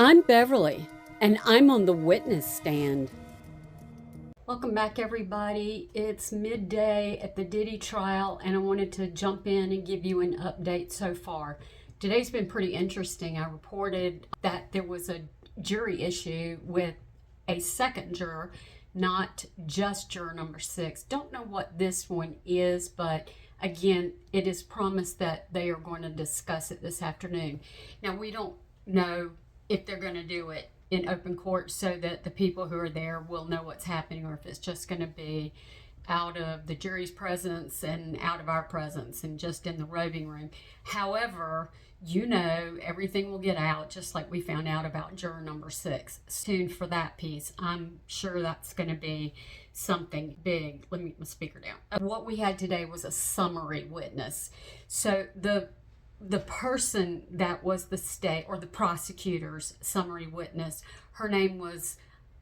I'm Beverly, and I'm on the witness stand. Welcome back, everybody. It's midday at the Diddy trial, and I wanted to jump in and give you an update so far. Today's been pretty interesting. I reported that there was a jury issue with a second juror, not just juror number 6. Don't know what this one is, but again, it is promised that they are going to discuss it this afternoon. Now, we don't know if they're going to do it in open court so that the people who are there will know what's happening, or if it's just going to be out of the jury's presence and out of our presence and just in the roving room. However, everything will get out, just like we found out about juror number 6. Soon for that piece. I'm sure that's going to be something big. Let me get my speaker down. What we had today was a summary witness. So the person that was the state or the prosecutor's summary witness, her name was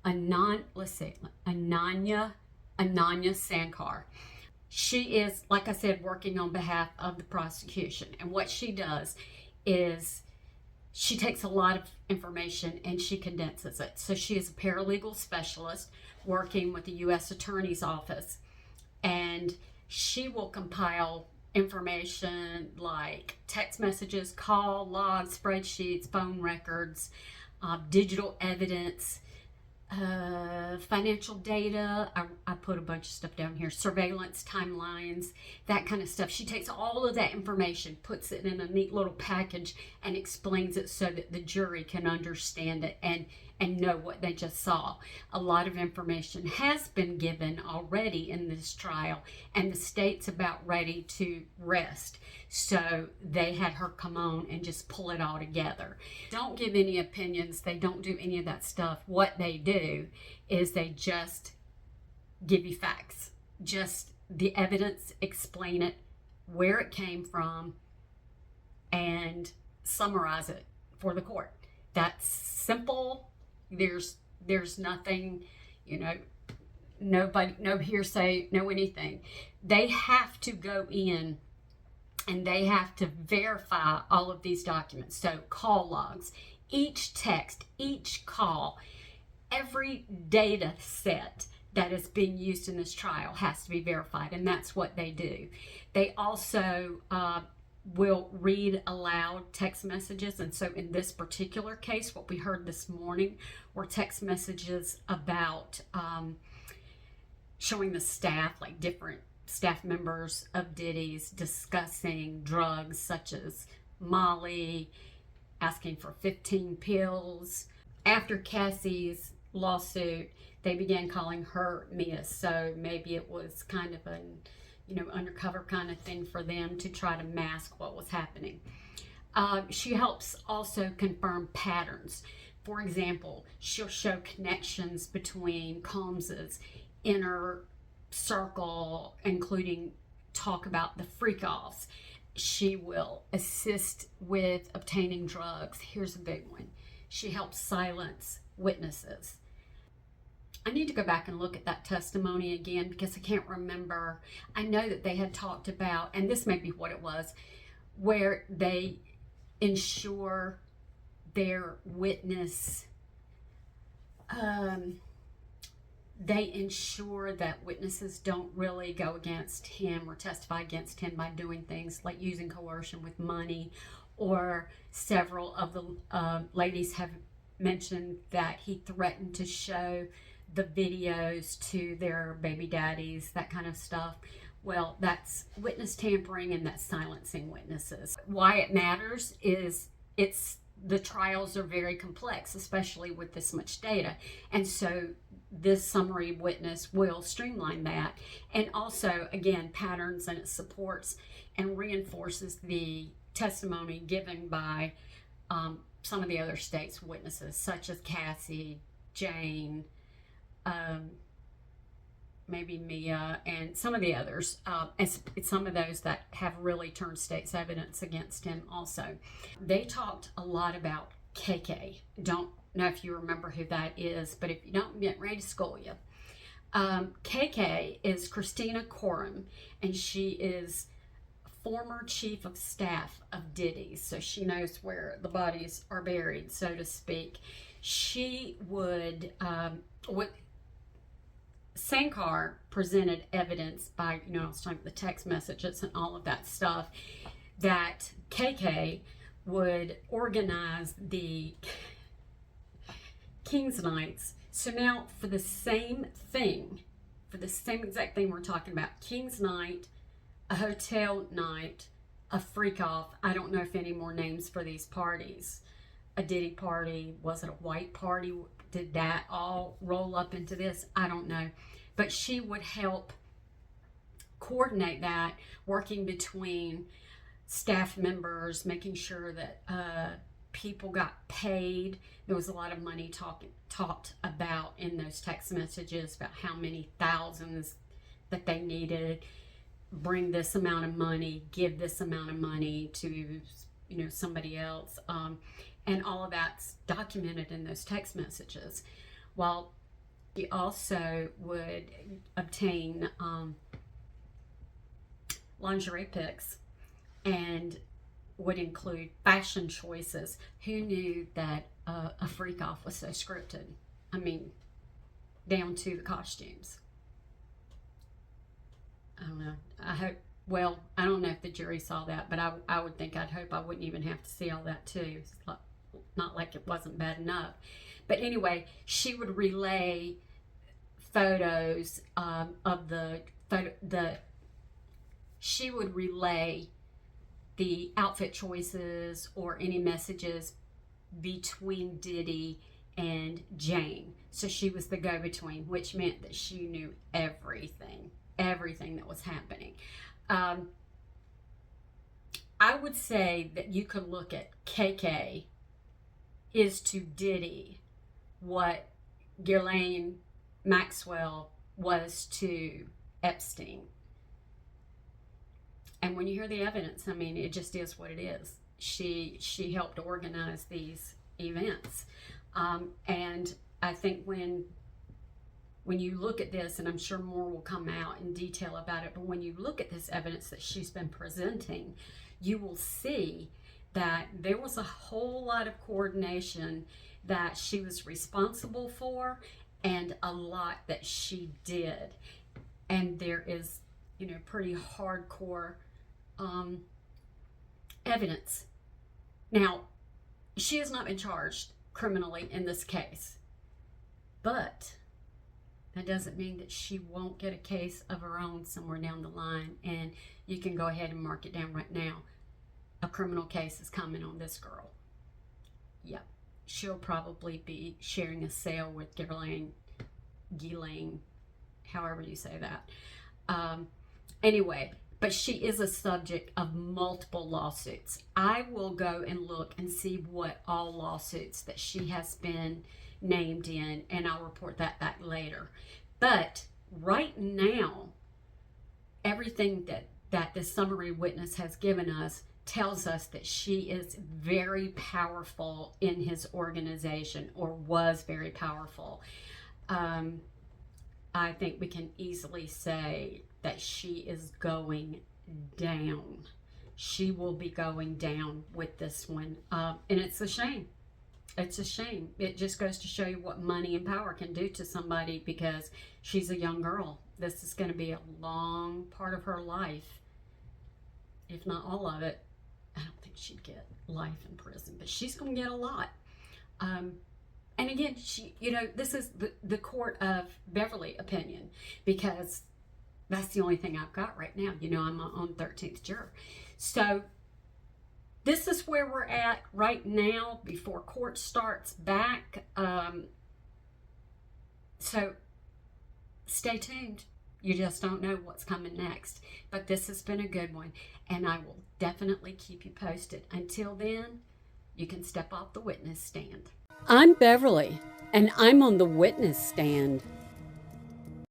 Ananya Sankar. She is, like I said, working on behalf of the prosecution. And what she does is she takes a lot of information and she condenses it. So she is a paralegal specialist working with the U.S. Attorney's Office. And she will compile information like text messages, call logs, spreadsheets, phone records, digital evidence, financial data. I put a bunch of stuff down here, surveillance timelines, that kind of stuff. She takes all of that information, puts it in a neat little package, and explains it so that the jury can understand it and know what they just saw. A lot of information has been given already in this trial, and the state's about ready to rest. So they had her come on and just pull it all together. Don't give any opinions. They don't do any of that stuff. What they do is they just give you facts, just the evidence, explain it, where it came from, and summarize it for the court. That's simple. There's nothing, no hearsay, no anything. They have to go in and they have to verify all of these documents. So call logs, each text, each call, every data set that is being used in this trial has to be verified, and that's what they do. They also will read aloud text messages. And so in this particular case, what we heard this morning were text messages about showing the staff, like different staff members of Diddy's, discussing drugs such as Molly, asking for 15 pills. After Cassie's lawsuit, they began calling her Mia. So maybe it was kind of an undercover kind of thing for them to try to mask what was happening. She helps also confirm patterns. For example, she'll show connections between Combs's inner circle, including talk about the freak-offs. She will assist with obtaining drugs. Here's a big one. She helps silence witnesses. I need to go back and look at that testimony again because I can't remember. I know that they had talked about, and this may be what it was, where they ensure their witness, they ensure that witnesses don't really go against him or testify against him by doing things like using coercion with money, or several of the ladies have mentioned that he threatened to show the videos to their baby daddies, that kind of stuff. Well, that's witness tampering and that's silencing witnesses. Why it matters is the trials are very complex, especially with this much data. And so this summary witness will streamline that. And also, again, patterns, and it supports and reinforces the testimony given by some of the other state's witnesses, such as Cassie, Jane, maybe Mia, and some of the others. It's some of those that have really turned state's evidence against him also. They talked a lot about KK. Don't know if you remember who that is, but if you don't, I'm getting ready to school you. KK is Christina Courtroom, and she is former chief of staff of Diddy, so she knows where the bodies are buried, so to speak. She would, Sankar presented evidence by, I was talking about the text messages and all of that stuff, that KK would organize the King's Nights. So now for the same exact thing we're talking about, King's Night, a hotel night, a freak off. I don't know if any more names for these parties. A Diddy party, was it a white party? Did that all roll up into this? I don't know. But she would help coordinate that, working between staff members, making sure that people got paid. There was a lot of money talked about in those text messages about how many thousands that they needed. Bring this amount of money, give this amount of money to somebody else, and all of that's documented in those text messages. While he also would obtain lingerie pics and would include fashion choices. Who knew that a freak off was so scripted? I mean, down to the costumes. I don't know. I hope, well, I don't know if the jury saw that, but I would think, I'd hope I wouldn't even have to see all that too. It's not like it wasn't bad enough. But anyway, she would relay photos of she would relay the outfit choices or any messages between Diddy and Jane. So she was the go-between, which meant that she knew everything that was happening. I would say that you could look at KK is to Diddy what Ghislaine Maxwell was to Epstein. And when you hear the evidence, I mean, it just is what it is. She helped organize these events. And I think when you look at this, and I'm sure more will come out in detail about it, but when you look at this evidence that she's been presenting, you will see that there was a whole lot of coordination that she was responsible for, and a lot that she did. And there is, pretty hardcore evidence. Now, she has not been charged criminally in this case, but that doesn't mean that she won't get a case of her own somewhere down the line, and you can go ahead and mark it down right now. A criminal case is coming on this girl. Yep. She'll probably be sharing a cell with Ghislaine, however you say that. Anyway, but she is a subject of multiple lawsuits. I will go and look and see what all lawsuits that she has been named in, and I'll report that back later. But right now, everything that the summary witness has given us tells us that she is very powerful in his organization, or was very powerful. I think we can easily say that she is going down. She will be going down with this one. And it's a shame. It's a shame. It just goes to show you what money and power can do to somebody, because she's a young girl. This is going to be a long part of her life, if not all of it. I don't think she'd get life in prison, but she's going to get a lot. And again, this is the Court of Beverly opinion, because that's the only thing I've got right now. I'm on 13th juror. So this is where we're at right now before court starts back. So stay tuned. You just don't know what's coming next. But this has been a good one, and I will definitely keep you posted. Until then, you can step off the witness stand. I'm Beverly, and I'm on the witness stand.